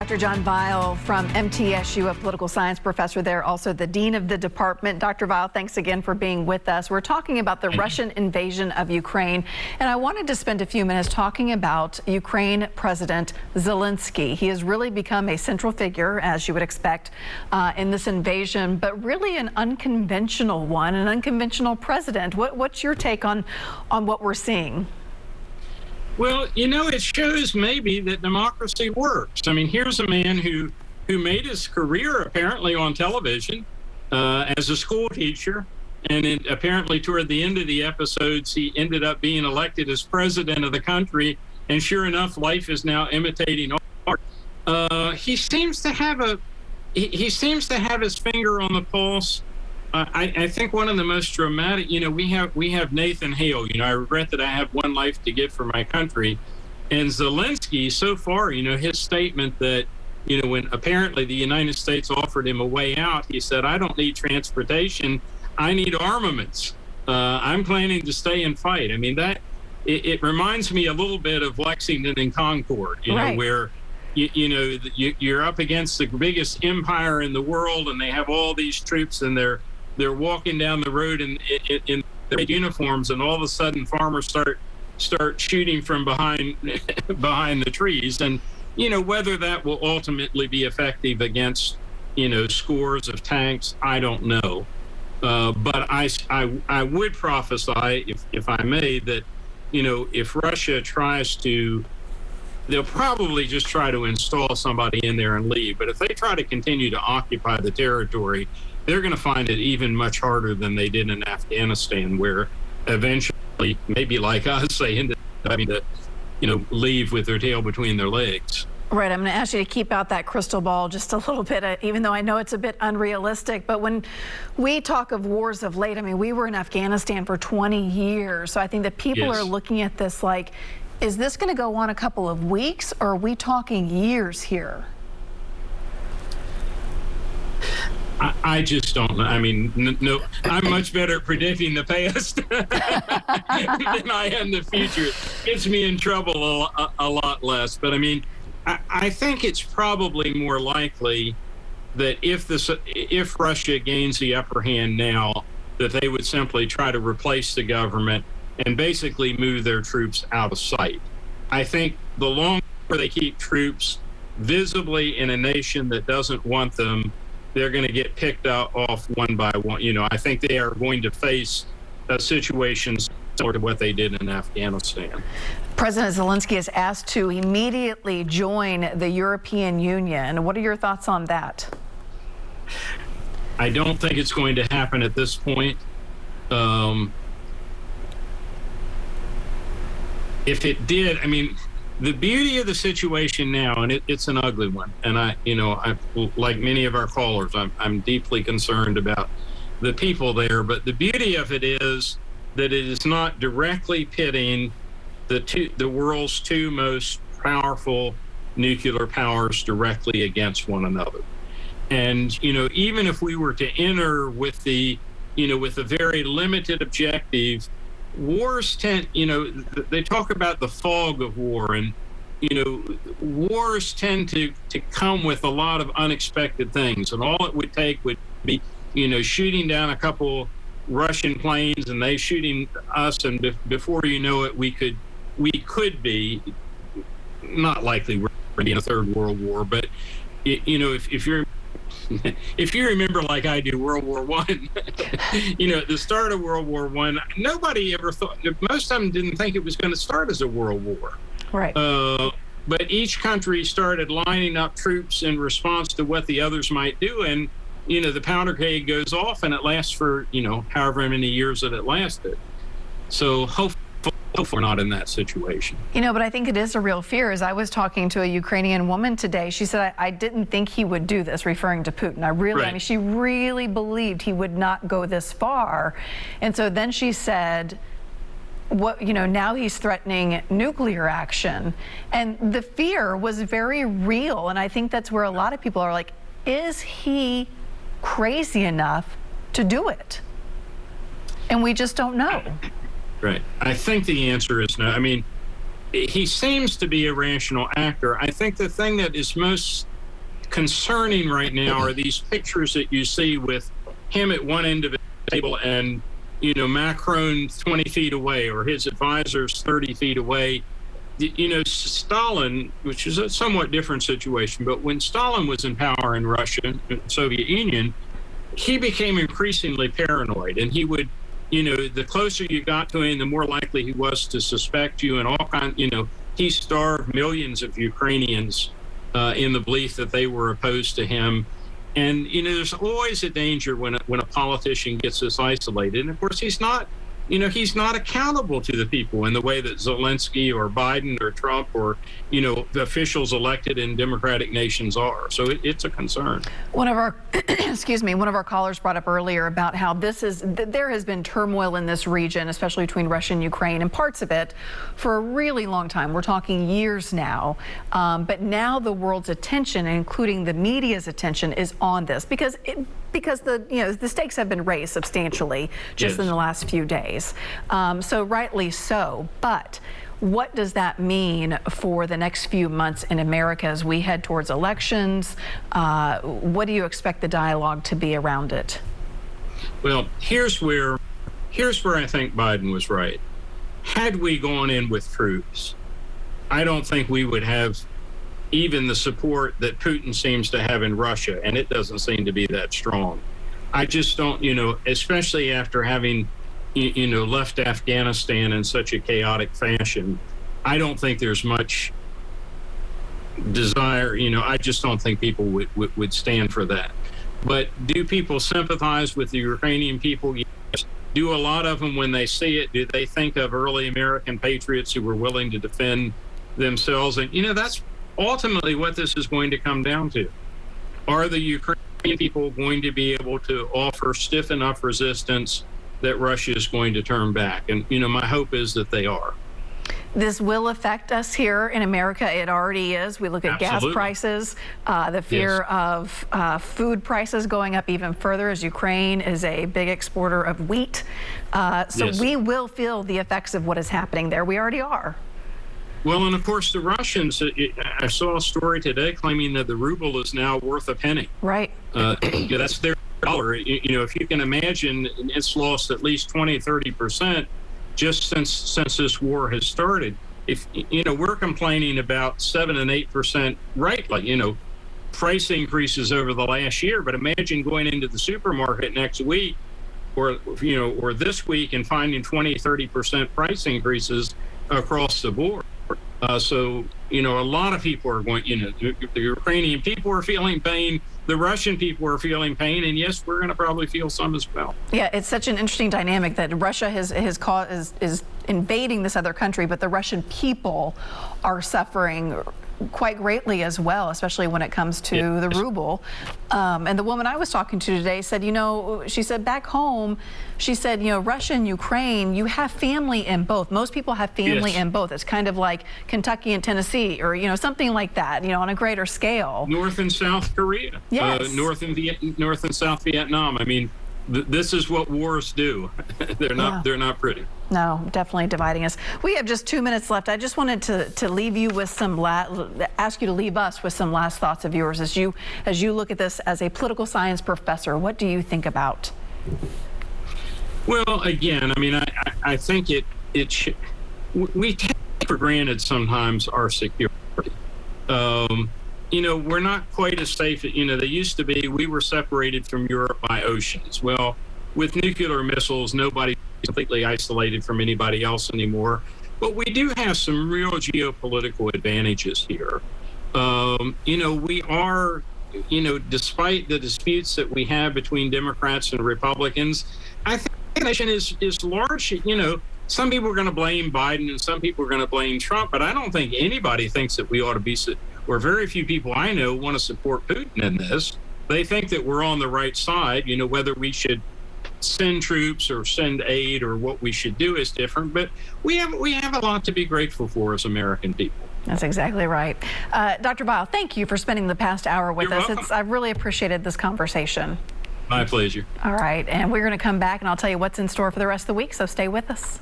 Dr. John Vile from MTSU, a political science professor there, also the dean of the department. Dr. Vile, thanks again for being with us. We're talking about the Russian invasion of Ukraine, and I wanted to spend a few minutes talking about Ukraine President Zelensky. He has really become a central figure, as you would expect, in this invasion, but really an unconventional one, an unconventional president. What's your take on what we're seeing? Well, you know, it shows maybe that democracy works. I mean, here's a man who made his career apparently on television as a school teacher. And apparently toward the end of the episodes, he ended up being elected as president of the country. And sure enough, life is now imitating art. He seems to have his finger on the pulse. I think one of the most dramatic, you know, we have Nathan Hale, you know, I regret that I have one life to give for my country. And Zelensky, so far, you know, his statement that, you know, when apparently the United States offered him a way out, he said, I don't need transportation, I need armaments. I'm planning to stay and fight. I mean, it reminds me a little bit of Lexington and Concord, you know, where you're up against the biggest empire in the world, and they have all these troops, and they're walking down the road in their uniforms, and all of a sudden farmers start shooting from behind the trees. And you know, whether that will ultimately be effective against, you know, scores of tanks, I don't know. But I would prophesy, if I may, that, you know, if Russia tries to, they'll probably just try to install somebody in there and leave. But if they try to continue to occupy the territory, they're going to find it even much harder than they did in Afghanistan, where eventually, maybe like us, they ended up having to, you know, leave with their tail between their legs. Right. I'm going to ask you to keep out that crystal ball just a little bit, even though I know it's a bit unrealistic. But when we talk of wars of late, I mean, we were in Afghanistan for 20 years. So I think that people are looking at this like, is this going to go on a couple of weeks, or are we talking years here? I just don't know. I mean, no, I'm much better at predicting the past than I am the future. It gets me in trouble a lot less. But I mean, I think it's probably more likely that if Russia gains the upper hand now, that they would simply try to replace the government and basically move their troops out of sight. I think the longer they keep troops visibly in a nation that doesn't want them, they're going to get picked off one by one. You know, I think they are going to face a situation similar to what they did in Afghanistan. President Zelensky is asked to immediately join the European Union. What are your thoughts on that? I don't think it's going to happen at this point. If it did, I mean, the beauty of the situation now, and it's an ugly one, and I like many of our callers, I'm deeply concerned about the people there, but the beauty of it is that it is not directly pitting the world's two most powerful nuclear powers directly against one another. And, you know, even if we were to enter with a very limited objective, wars tend, you know, they talk about the fog of war, and, you know, wars tend to come with a lot of unexpected things. And all it would take would be, you know, shooting down a couple Russian planes and they shooting us, and before you know it, we could be, not likely we're going to be in a third world war, but, you know, if you remember, like I do, World War I, you know, at the start of World War I, nobody ever thought, most of them didn't think it was going to start as a world war. Right. But each country started lining up troops in response to what the others might do. And, you know, the powder keg goes off, and it lasts for, you know, however many years that it lasted. So hopefully we're not in that situation. You know, but I think it is a real fear. As I was talking to a Ukrainian woman today, she said, I didn't think he would do this, referring to Putin. I mean, she really believed he would not go this far. And so then she said, now he's threatening nuclear action. And the fear was very real. And I think that's where a lot of people are like, is he crazy enough to do it? And we just don't know. Right. I think the answer is no. I mean, he seems to be a rational actor. I think the thing that is most concerning right now are these pictures that you see with him at one end of the table and, Macron 20 feet away or his advisors 30 feet away. Stalin, which is a somewhat different situation, but when Stalin was in power in Russia, Soviet Union, he became increasingly paranoid, and he would, the closer you got to him, the more likely he was to suspect you, and all kinds. He starved millions of Ukrainians in the belief that they were opposed to him. And, there's always a danger when a politician gets this isolated. And of course, he's not accountable to the people in the way that Zelensky or Biden or Trump or, the officials elected in democratic nations are. So it's a concern. One of our, one of our callers brought up earlier about how there has been turmoil in this region, especially between Russia and Ukraine and parts of it for a really long time. We're talking years now. But now the world's attention, including the media's attention, is on this because the stakes have been raised substantially just in the last few days. So rightly so. But what does that mean for the next few months in America as we head towards elections? What do you expect the dialogue to be around it? Well, here's where I think Biden was right. Had we gone in with troops, I don't think we would have even the support that Putin seems to have in Russia, and it doesn't seem to be that strong. I just don't, especially after having, left Afghanistan in such a chaotic fashion, I don't think there's much desire, I just don't think people would stand for that. But do people sympathize with the Ukrainian people? Yes. Do a lot of them, when they see it, do they think of early American patriots who were willing to defend themselves? And, that's ultimately what this is going to come down to. Are the Ukrainian people going to be able to offer stiff enough resistance that Russia is going to turn back? And, my hope is that they are. This will affect us here in America. It already is. We look at gas prices, the fear of food prices going up even further as Ukraine is a big exporter of wheat. So we will feel the effects of what is happening there. We already are. Well, and of course, the Russians, I saw a story today claiming that the ruble is now worth a penny. Right. That's their dollar. If you can imagine, it's lost at least 20-30% just since this war has started. If, we're complaining about 7 and 8%, rightly, price increases over the last year. But imagine going into the supermarket next week or this week and finding 20-30% price increases across the board. So, a lot of people are going, the Ukrainian people are feeling pain, the Russian people are feeling pain, and yes, we're going to probably feel some as well. Yeah, it's such an interesting dynamic that Russia is invading this other country, but the Russian people are suffering quite greatly as well, especially when it comes to the ruble. And the woman I was talking to today said, she said back home, she said, Russia and Ukraine, you have family in both. Most people have family in both. It's kind of like Kentucky and Tennessee or, something like that, on a greater scale. North and South Korea. Yes. North and South Vietnam. I mean, this is what wars do. They're not pretty. No, definitely dividing us. We have just 2 minutes left. I just wanted to leave you with ask you to leave us with some last thoughts of yours as you look at this as a political science professor. What do you think about? Well, again, I mean, I think we take for granted sometimes our security. We're not quite as safe. They used to be. We were separated from Europe by oceans. Well, with nuclear missiles, nobody's completely isolated from anybody else anymore. But we do have some real geopolitical advantages here. We are, despite the disputes that we have between Democrats and Republicans, I think the nation is large. Some people are going to blame Biden and some people are going to blame Trump, but I don't think anybody thinks that we ought to be, or very few people I know want to support Putin in this. They think that we're on the right side. Whether we should send troops or send aid or what we should do is different, but we have a lot to be grateful for as American people. That's exactly right. Dr. Vile, thank you for spending the past hour with us. Welcome. I've really appreciated this conversation. My pleasure. All right, and we're going to come back and I'll tell you what's in store for the rest of the week, so stay with us.